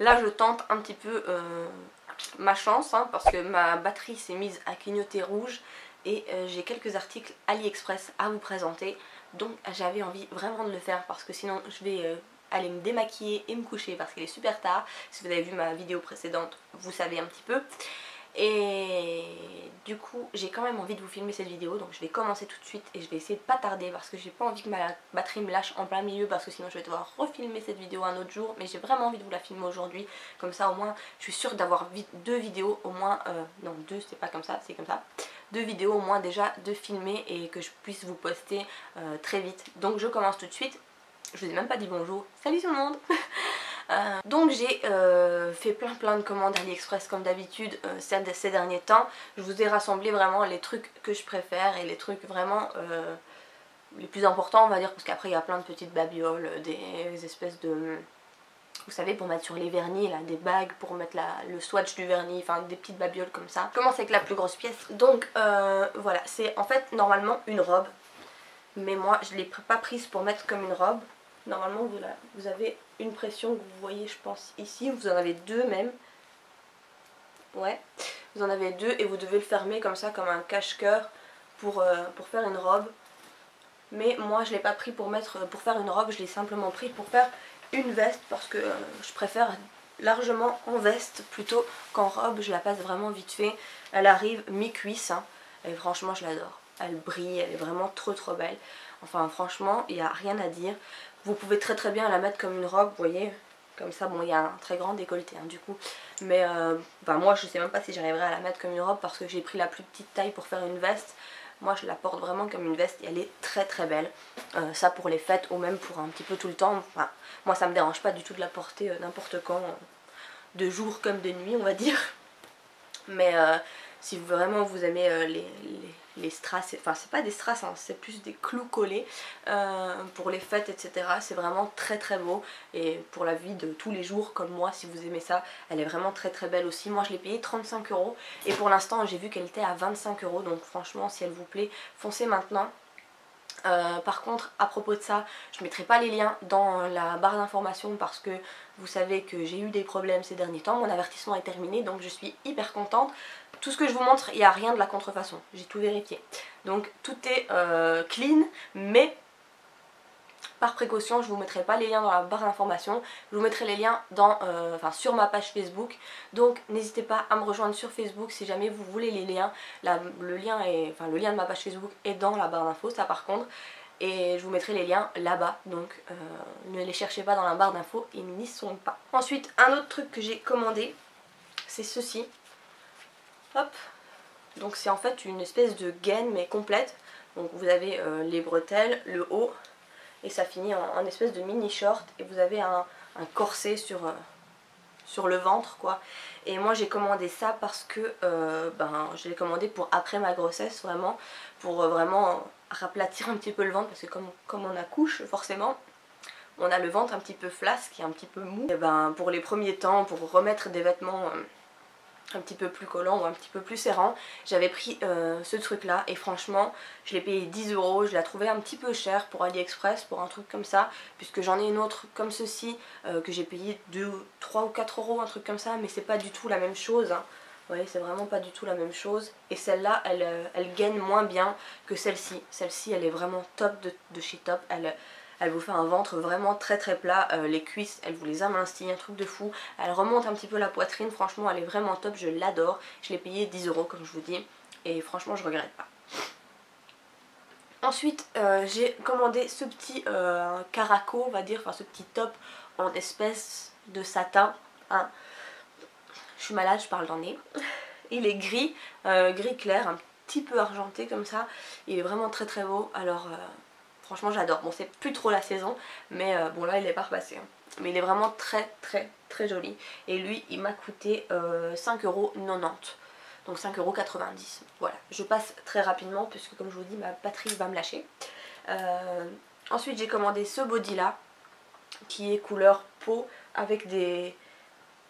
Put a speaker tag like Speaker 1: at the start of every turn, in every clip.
Speaker 1: Là je tente un petit peu ma chance hein, parce que ma batterie s'est mise à clignoter rouge et j'ai quelques articles AliExpress à vous présenter. Donc j'avais envie vraiment de le faire parce que sinon je vais aller me démaquiller et me coucher parce qu'il est super tard. Si vous avez vu ma vidéo précédente, vous savez un petit peu. Et du coup j'ai quand même envie de vous filmer cette vidéo, donc je vais commencer tout de suite et je vais essayer de pas tarder parce que j'ai pas envie que ma batterie me lâche en plein milieu parce que sinon je vais devoir refilmer cette vidéo un autre jour. Mais j'ai vraiment envie de vous la filmer aujourd'hui, comme ça au moins je suis sûre d'avoir deux vidéos au moins, non deux c'est pas comme ça, c'est comme ça, deux vidéos au moins déjà de filmer et que je puisse vous poster très vite. Donc je commence tout de suite. Je vous ai même pas dit bonjour, salut tout le monde. Donc j'ai fait plein de commandes AliExpress comme d'habitude ces derniers temps. Je vous ai rassemblé vraiment les trucs que je préfère et les trucs vraiment les plus importants on va dire, parce qu'après il y a plein de petites babioles, des espèces de... Vous savez, pour mettre sur les vernis, là, des bagues pour mettre le swatch du vernis, enfin des petites babioles comme ça. Je commence avec la plus grosse pièce. Donc voilà, c'est en fait normalement une robe. Mais moi je ne l'ai pas prise pour mettre comme une robe. Normalement vous avez une pression que vous voyez je pense ici, vous en avez deux même. Ouais, vous en avez deux et vous devez le fermer comme ça, comme un cache-cœur pour faire une robe. Mais moi je ne l'ai pas pris pour faire une robe, je l'ai simplement pris pour faire une veste parce que je préfère largement en veste plutôt qu'en robe. Je la passe vraiment vite fait, elle arrive mi-cuisse hein, et franchement je l'adore. Elle brille, elle est vraiment trop belle. Enfin franchement il n'y a rien à dire. Vous pouvez très bien la mettre comme une robe, vous voyez, comme ça. Bon il y a un très grand décolleté hein, du coup. Mais bah, moi je sais même pas si j'arriverai à la mettre comme une robe parce que j'ai pris la plus petite taille pour faire une veste. Moi je la porte vraiment comme une veste et elle est très belle. Ça pour les fêtes ou même pour un petit peu tout le temps. Enfin, moi ça me dérange pas du tout de la porter n'importe quand, de jour comme de nuit on va dire. Mais si vraiment vous aimez les strass, enfin c'est pas des strass hein, c'est plus des clous collés pour les fêtes etc. C'est vraiment très beau et pour la vie de tous les jours comme moi, si vous aimez ça, elle est vraiment très belle aussi. Moi je l'ai payée 35 € et pour l'instant j'ai vu qu'elle était à 25 €, donc franchement si elle vous plaît foncez maintenant. Par contre à propos de ça, je mettrai pas les liens dans la barre d'information parce que vous savez que j'ai eu des problèmes ces derniers temps. Mon avertissement est terminé donc je suis hyper contente. Tout ce que je vous montre, il n'y a rien de la contrefaçon, j'ai tout vérifié. Donc tout est clean, mais par précaution je vous mettrai pas les liens dans la barre d'information. Je vous mettrai les liens sur ma page Facebook. Donc n'hésitez pas à me rejoindre sur Facebook si jamais vous voulez les liens. Le lien de ma page Facebook est dans la barre d'infos, ça par contre. Et je vous mettrai les liens là-bas, donc ne les cherchez pas dans la barre d'infos, ils n'y sont pas. Ensuite, un autre truc que j'ai commandé, c'est ceci. Hop. Donc c'est en fait une espèce de gaine mais complète. Donc vous avez les bretelles, le haut, et ça finit en espèce de mini short. Et vous avez un corset sur le ventre quoi. Et moi j'ai commandé ça parce que je l'ai commandé pour après ma grossesse, vraiment pour vraiment raplatir un petit peu le ventre parce que comme on accouche forcément on a le ventre un petit peu flasque qui est un petit peu mou. Et pour les premiers temps, pour remettre des vêtements un petit peu plus collants ou un petit peu plus serrants, j'avais pris ce truc là et franchement je l'ai payé 10 €. Je l'ai trouvé un petit peu cher pour AliExpress, pour un truc comme ça, puisque j'en ai une autre comme ceci que j'ai payé 3 ou 4 €, un truc comme ça, mais c'est pas du tout la même chose hein. Vous voyez, c'est vraiment pas du tout la même chose. Et celle-là, elle gaine moins bien que celle-ci. Celle-ci, elle est vraiment top de chez Top. Elle vous fait un ventre vraiment très plat. Les cuisses, elle vous les amincit, un truc de fou. Elle remonte un petit peu la poitrine. Franchement, elle est vraiment top. Je l'adore. Je l'ai payé 10 € comme je vous dis. Et franchement, je regrette pas. Ensuite, j'ai commandé ce petit caraco, on va dire. Enfin, ce petit top en espèce de satin. Hein. Je suis malade, je parle dans le nez. Il est gris, gris clair, un petit peu argenté comme ça. Il est vraiment très beau. Alors franchement j'adore. Bon c'est plus trop la saison, mais bon là il est pas repassé. Hein. Mais il est vraiment très joli. Et lui il m'a coûté 5,90 €. Donc 5,90 €. Voilà, je passe très rapidement puisque comme je vous dis ma batterie va me lâcher. Ensuite j'ai commandé ce body là qui est couleur peau avec des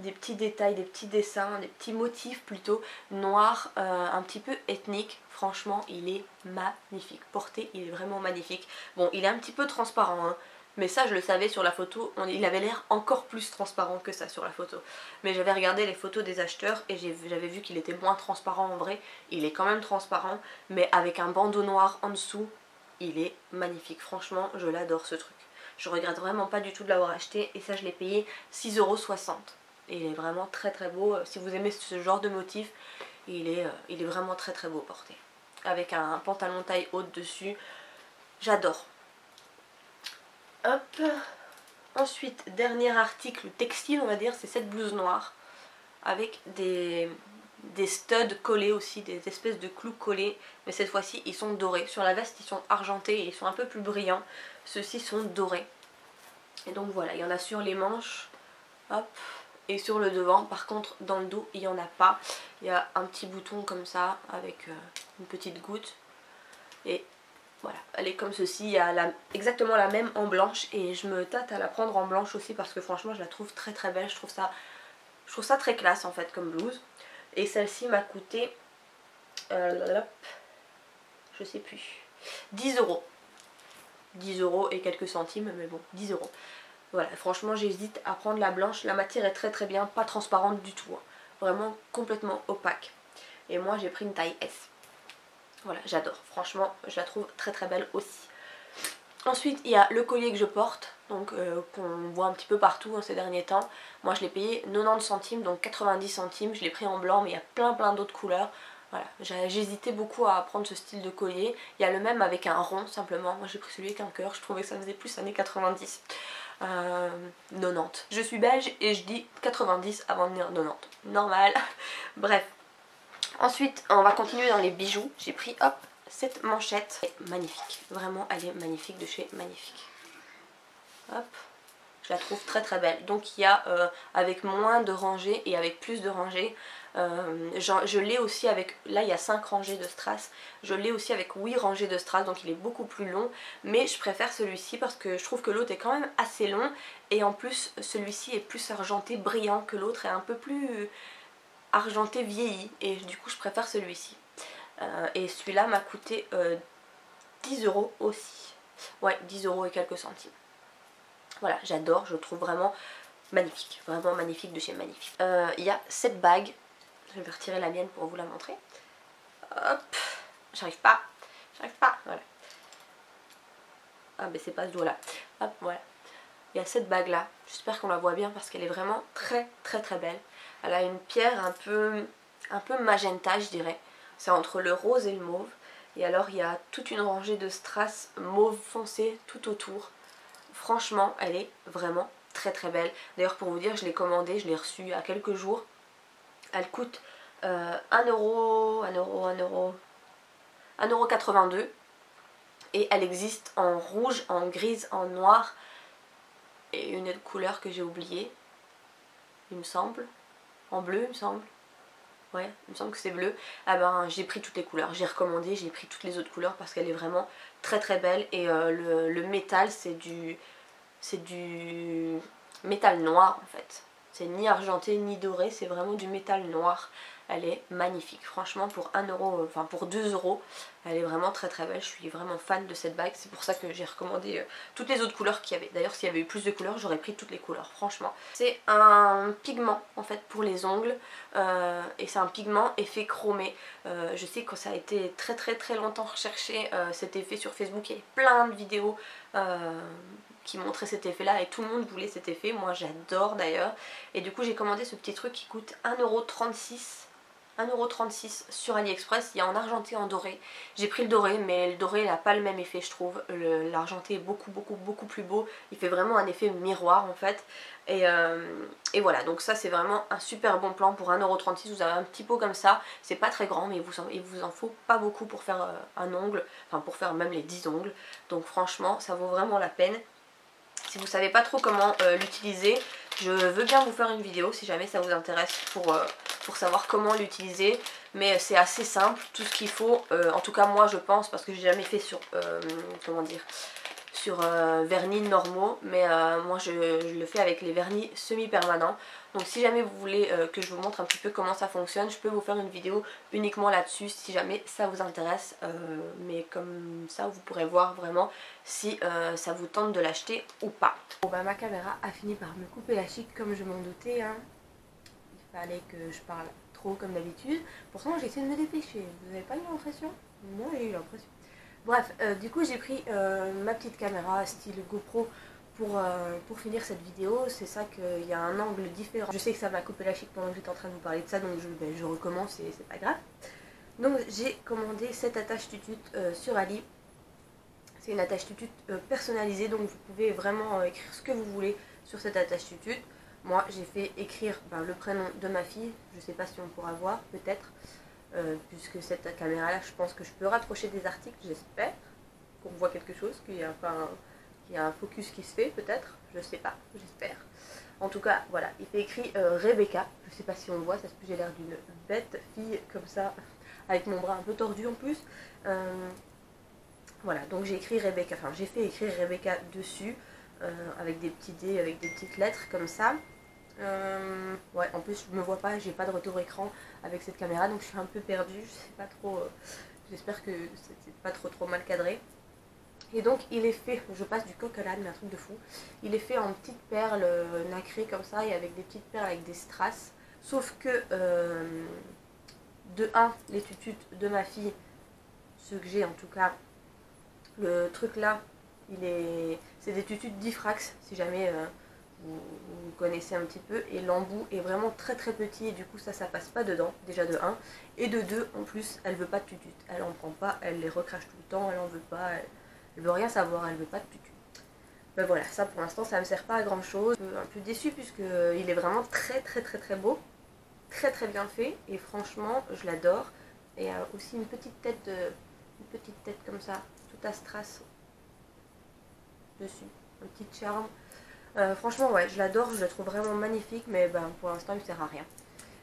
Speaker 1: petits détails, des petits dessins, des petits motifs plutôt noirs, un petit peu ethniques. Franchement il est magnifique, porté il est vraiment magnifique. Bon il est un petit peu transparent hein, mais ça je le savais sur la photo, il avait l'air encore plus transparent que ça sur la photo. Mais j'avais regardé les photos des acheteurs et j'avais vu qu'il était moins transparent en vrai. Il est quand même transparent, mais avec un bandeau noir en dessous, il est magnifique. Franchement, je l'adore ce truc. Je regrette vraiment pas du tout de l'avoir acheté et ça je l'ai payé 6,60 €. Et il est vraiment très très beau. Si vous aimez ce genre de motif, il est vraiment très très beau porté. Avec un pantalon taille haute dessus. J'adore. Hop. Ensuite, dernier article textile, on va dire, c'est cette blouse noire. Avec des studs collés aussi, des espèces de clous collés. Mais cette fois-ci, ils sont dorés. Sur la veste, ils sont argentés et ils sont un peu plus brillants. Ceux-ci sont dorés. Et donc voilà, il y en a sur les manches. Hop. Et sur le devant, par contre dans le dos il n'y en a pas. Il y a un petit bouton comme ça avec une petite goutte. Et voilà, elle est comme ceci. Il y a exactement la même en blanche. Et je me tâte à la prendre en blanche aussi parce que franchement je la trouve très très belle. Je trouve ça très classe en fait comme blouse. Et celle-ci m'a coûté, je sais plus, 10 €. 10 € et quelques centimes, mais bon, 10 €. Voilà, franchement j'hésite à prendre la blanche. La matière est très très bien, pas transparente du tout, hein. Vraiment complètement opaque. Et moi j'ai pris une taille S. Voilà, j'adore, franchement je la trouve très très belle aussi. Ensuite il y a le collier que je porte, donc qu'on voit un petit peu partout ces derniers temps. Moi je l'ai payé 90 centimes, donc 90 centimes. Je l'ai pris en blanc, mais il y a plein d'autres couleurs. Voilà, j'hésitais beaucoup à prendre ce style de collier. Il y a le même avec un rond simplement. Moi j'ai pris celui avec un cœur, je trouvais que ça faisait plus années 90. 90. Je suis belge et je dis 90 avant de dire 90. Normal. Bref. Ensuite, on va continuer dans les bijoux. J'ai pris, hop, cette manchette. Elle est magnifique. Vraiment, elle est magnifique de chez Magnifique. Hop. Je la trouve très très belle. Donc il y a avec moins de rangées et avec plus de rangées. Je l'ai aussi avec, là il y a 5 rangées de strass. Je l'ai aussi avec 8 rangées de strass, donc il est beaucoup plus long. Mais je préfère celui-ci parce que je trouve que l'autre est quand même assez long. Et en plus celui-ci est plus argenté, brillant que l'autre, et un peu plus argenté, vieilli. Et du coup je préfère celui-ci. Et celui-là m'a coûté 10 € aussi. Ouais, 10 € et quelques centimes. Voilà, j'adore, je trouve vraiment magnifique de chez Magnifique. Il y a cette bague, je vais retirer la mienne pour vous la montrer. Hop, j'arrive pas, voilà. Ah mais c'est pas ce doigt là, hop, voilà. Il y a cette bague là, j'espère qu'on la voit bien parce qu'elle est vraiment très belle. Elle a une pierre un peu magenta je dirais, c'est entre le rose et le mauve. Et alors il y a toute une rangée de strass mauve foncé tout autour. Franchement, elle est vraiment très belle. D'ailleurs, pour vous dire, je l'ai commandée, je l'ai reçue il y a quelques jours. Elle coûte 1 €, 1,82 €. Et elle existe en rouge, en grise, en noir et une autre couleur que j'ai oubliée, il me semble. En bleu, il me semble. Ouais, il me semble que c'est bleu. Ah ben, j'ai pris toutes les couleurs. J'ai recommandé, j'ai pris toutes les autres couleurs parce qu'elle est vraiment très belle. Et le métal, c'est du métal noir en fait. C'est ni argenté ni doré, c'est vraiment du métal noir. Elle est magnifique. Franchement, pour 1 €, enfin pour 2 €, elle est vraiment très belle. Je suis vraiment fan de cette bague. C'est pour ça que j'ai recommandé toutes les autres couleurs qu'il y avait. D'ailleurs, s'il y avait eu plus de couleurs, j'aurais pris toutes les couleurs, franchement. C'est un pigment en fait pour les ongles. Et c'est un pigment effet chromé. Je sais que ça a été très longtemps recherché, cet effet sur Facebook. Il y avait plein de vidéos qui montrait cet effet là et tout le monde voulait cet effet. Moi j'adore d'ailleurs. Et du coup j'ai commandé ce petit truc qui coûte 1,36 € sur AliExpress. Il y a en argenté, en doré. J'ai pris le doré, mais le doré n'a pas le même effet je trouve. L'argenté est beaucoup plus beau. Il fait vraiment un effet miroir en fait. Et voilà, donc ça c'est vraiment un super bon plan pour 1,36 €. Vous avez un petit pot comme ça, c'est pas très grand mais il vous en faut pas beaucoup pour faire un ongle, enfin pour faire même les 10 ongles. Donc franchement ça vaut vraiment la peine. Si vous savez pas trop comment l'utiliser, je veux bien vous faire une vidéo si jamais ça vous intéresse pour savoir comment l'utiliser. Mais c'est assez simple, tout ce qu'il faut, en tout cas moi je pense, parce que j'ai jamais fait sur, comment dire, sur vernis normaux. Mais moi je le fais avec les vernis semi-permanents. Donc si jamais vous voulez que je vous montre un petit peu comment ça fonctionne, je peux vous faire une vidéo uniquement là-dessus si jamais ça vous intéresse. Mais comme ça vous pourrez voir vraiment si ça vous tente de l'acheter ou pas. Bon bah ma caméra a fini par me couper la chic comme je m'en doutais, hein. Il fallait que je parle trop comme d'habitude. Pourtant j'ai essayé de me dépêcher. Vous n'avez pas eu l'impression? Moi j'ai eu l'impression. Bref, du coup j'ai pris ma petite caméra style GoPro pour finir cette vidéo. C'est ça qu'il y a un angle différent. Je sais que ça m'a coupé la chic pendant que j'étais en train de vous parler de ça, donc je recommence et c'est pas grave. Donc j'ai commandé cette attache tutute sur Ali. C'est une attache tutute personnalisée, donc vous pouvez vraiment écrire ce que vous voulez sur cette attache tutute. Moi j'ai fait écrire le prénom de ma fille, je sais pas si on pourra voir, peut-être. Puisque cette caméra là je pense que je peux rapprocher des articles, j'espère qu'on voit quelque chose, qu'il y a un focus qui se fait peut-être, je sais pas, j'espère. En tout cas voilà, il fait écrit Rebecca, je sais pas si on voit, ça se peut, j'ai l'air d'une bête fille comme ça, avec mon bras un peu tordu en plus. Voilà, donc j'ai écrit Rebecca, enfin j'ai fait écrire Rebecca dessus, avec des petits dés, avec des petites lettres comme ça. Ouais, en plus je me vois pas, j'ai pas de retour écran avec cette caméra, donc je suis un peu perdue, je sais pas trop, j'espère que c'est pas trop mal cadré. Et donc il est fait, je passe du coq à l'âne, mais un truc de fou, il est fait en petites perles nacrées comme ça, et avec des petites perles avec des strass, sauf que de 1, les tututes de ma fille, ceux que j'ai en tout cas, le truc là, c'est des tututes Diffrax, si jamais vous connaissez un petit peu, et l'embout est vraiment très petit et du coup ça passe pas dedans, déjà de 1, et de 2 en plus elle veut pas de tutute, elle en prend pas, elle les recrache tout le temps, elle en veut pas, elle veut rien savoir, elle veut pas de tutute. Ben voilà, ça pour l'instant ça me sert pas à grand chose, un peu déçue puisque il est vraiment très beau, très bien fait, et franchement je l'adore. Et aussi une petite tête comme ça, tout à strass dessus, un petit charme. Franchement ouais, je l'adore, je le trouve vraiment magnifique, mais pour l'instant il ne sert à rien.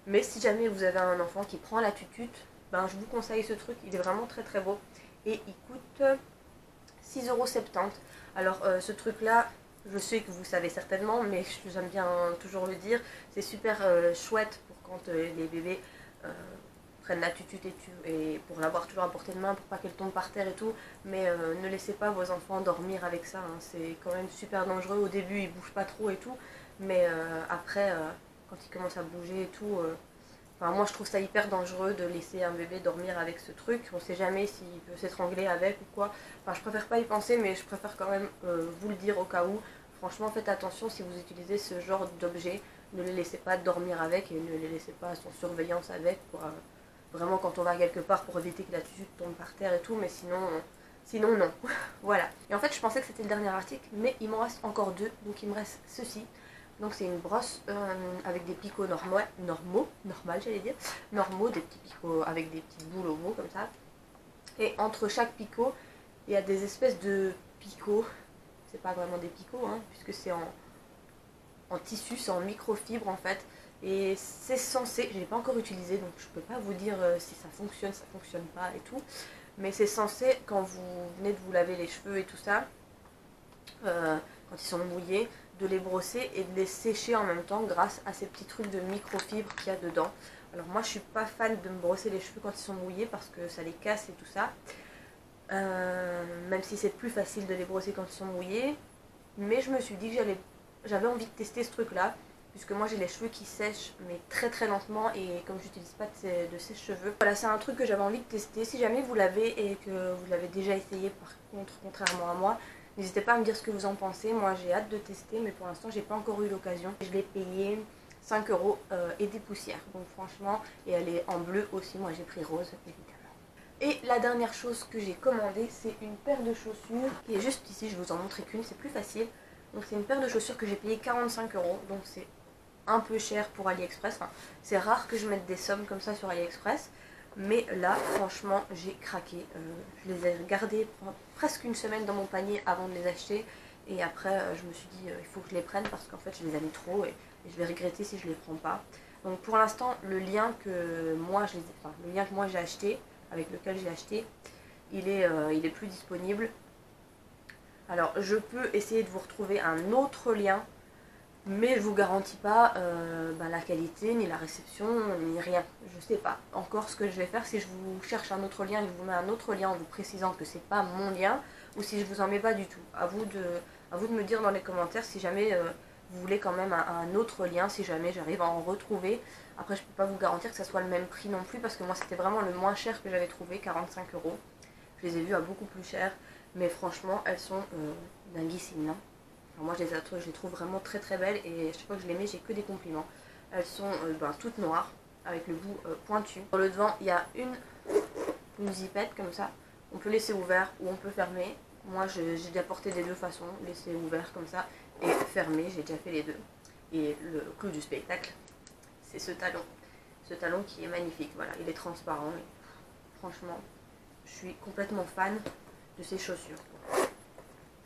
Speaker 1: Mais si jamais vous avez un enfant qui prend la tutute, je vous conseille ce truc, il est vraiment très beau. Et il coûte 6,70 €. Alors ce truc là, je sais que vous savez certainement, mais j'aime bien toujours le dire, c'est super chouette pour quand les bébés prennent la tutute et pour l'avoir toujours à portée de main, pour pas qu'elle tombe par terre et tout, mais ne laissez pas vos enfants dormir avec ça, hein. C'est quand même super dangereux. Au début ils bougent pas trop et tout, mais après quand ils commencent à bouger et tout, moi je trouve ça hyper dangereux de laisser un bébé dormir avec ce truc, on sait jamais s'il peut s'étrangler avec ou quoi. Enfin je préfère pas y penser, mais je préfère quand même vous le dire au cas où. Franchement faites attention si vous utilisez ce genre d'objet, ne les laissez pas dormir avec et ne les laissez pas sans surveillance avec, vraiment quand on va quelque part pour éviter que la tutute tombe par terre et tout, mais sinon non. Voilà. Et en fait je pensais que c'était le dernier article, mais il m'en reste encore 2, donc il me reste ceci. Donc c'est une brosse avec des picots normaux, j'allais dire, normaux, des petits picots avec des petites boules au bout comme ça. Et entre chaque picot, il y a des espèces de picots, c'est pas vraiment des picots, hein, puisque c'est en tissu, c'est en microfibre en fait. Et c'est censé, je l'ai pas encore utilisé, donc je peux pas vous dire si ça fonctionne pas et tout. Mais c'est censé, quand vous venez de vous laver les cheveux et tout ça, quand ils sont mouillés, de les brosser et de les sécher en même temps grâce à ces petits trucs de microfibre qu'il y a dedans. Alors moi je suis pas fan de me brosser les cheveux quand ils sont mouillés parce que ça les casse et tout ça. Même si c'est plus facile de les brosser quand ils sont mouillés. Mais je me suis dit que j'avais envie de tester ce truc là, puisque moi j'ai les cheveux qui sèchent mais très lentement, et comme j'utilise pas de sèche-cheveux, voilà, c'est un truc que j'avais envie de tester. Si jamais vous l'avez et que vous l'avez déjà essayé par contre, contrairement à moi, n'hésitez pas à me dire ce que vous en pensez. Moi j'ai hâte de tester, mais pour l'instant j'ai pas encore eu l'occasion. Je l'ai payé 5 € et des poussières, donc franchement, et elle est en bleu aussi, moi j'ai pris rose évidemment. Et la dernière chose que j'ai commandée, c'est une paire de chaussures qui est juste ici, je vous en montrerai qu'une, c'est plus facile. Donc c'est une paire de chaussures que j'ai payé 45 €, donc c'est un peu cher pour AliExpress. Enfin, c'est rare que je mette des sommes comme ça sur AliExpress, mais là franchement j'ai craqué. Je les ai gardées presque une semaine dans mon panier avant de les acheter, et après je me suis dit il faut que je les prenne parce qu'en fait je les ai mis trop et je vais regretter si je les prends pas. Donc pour l'instant le lien que moi j'ai acheté, avec lequel j'ai acheté, il est plus disponible. Alors je peux essayer de vous retrouver un autre lien mais je vous garantis pas la qualité, ni la réception, ni rien. Je sais pas encore ce que je vais faire, si je vous cherche un autre lien et je vous mets un autre lien en vous précisant que c'est pas mon lien, ou si je vous en mets pas du tout. À vous de me dire dans les commentaires si jamais vous voulez quand même un autre lien, si jamais j'arrive à en retrouver. Après je peux pas vous garantir que ça soit le même prix non plus, parce que moi c'était vraiment le moins cher que j'avais trouvé, 45 €. Je les ai vus à beaucoup plus cher, mais franchement elles sont dinguissimes, hein. Alors moi je les trouve vraiment très très belles, et chaque fois que je les mets j'ai que des compliments. Elles sont toutes noires avec le bout pointu. Sur le devant il y a une zipette comme ça. On peut laisser ouvert ou on peut fermer. Moi j'ai déjà porté des deux façons, laisser ouvert comme ça et fermer, j'ai déjà fait les deux. Et le clou du spectacle, c'est ce talon. Ce talon qui est magnifique, voilà, il est transparent. Et franchement, je suis complètement fan de ces chaussures.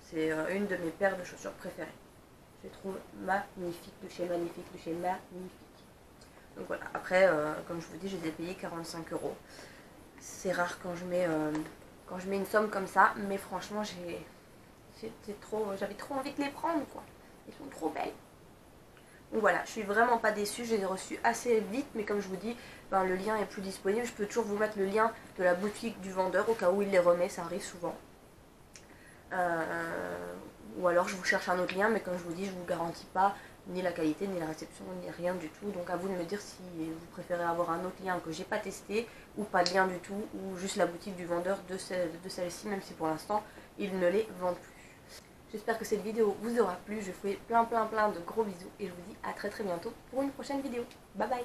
Speaker 1: C'est une de mes paires de chaussures préférées. Je les trouve magnifiques, de chez Magnifique, de chez Magnifique. Donc voilà, après, comme je vous dis, je les ai payés 45 €. C'est rare quand je mets une somme comme ça, mais franchement, j'avais trop envie de les prendre, quoi. Ils sont trop belles. Donc voilà, je suis vraiment pas déçue, je les ai reçus assez vite, mais comme je vous dis, le lien est plus disponible. Je peux toujours vous mettre le lien de la boutique du vendeur au cas où il les remet, ça arrive souvent. Ou alors je vous cherche un autre lien, mais comme je vous dis, je vous garantis pas ni la qualité, ni la réception, ni rien du tout. Donc à vous de me dire si vous préférez avoir un autre lien que j'ai pas testé, ou pas de lien du tout, ou juste la boutique du vendeur de celle-ci, même si pour l'instant il ne les vend plus. J'espère que cette vidéo vous aura plu, je vous fais plein de gros bisous et je vous dis à très bientôt pour une prochaine vidéo. Bye bye.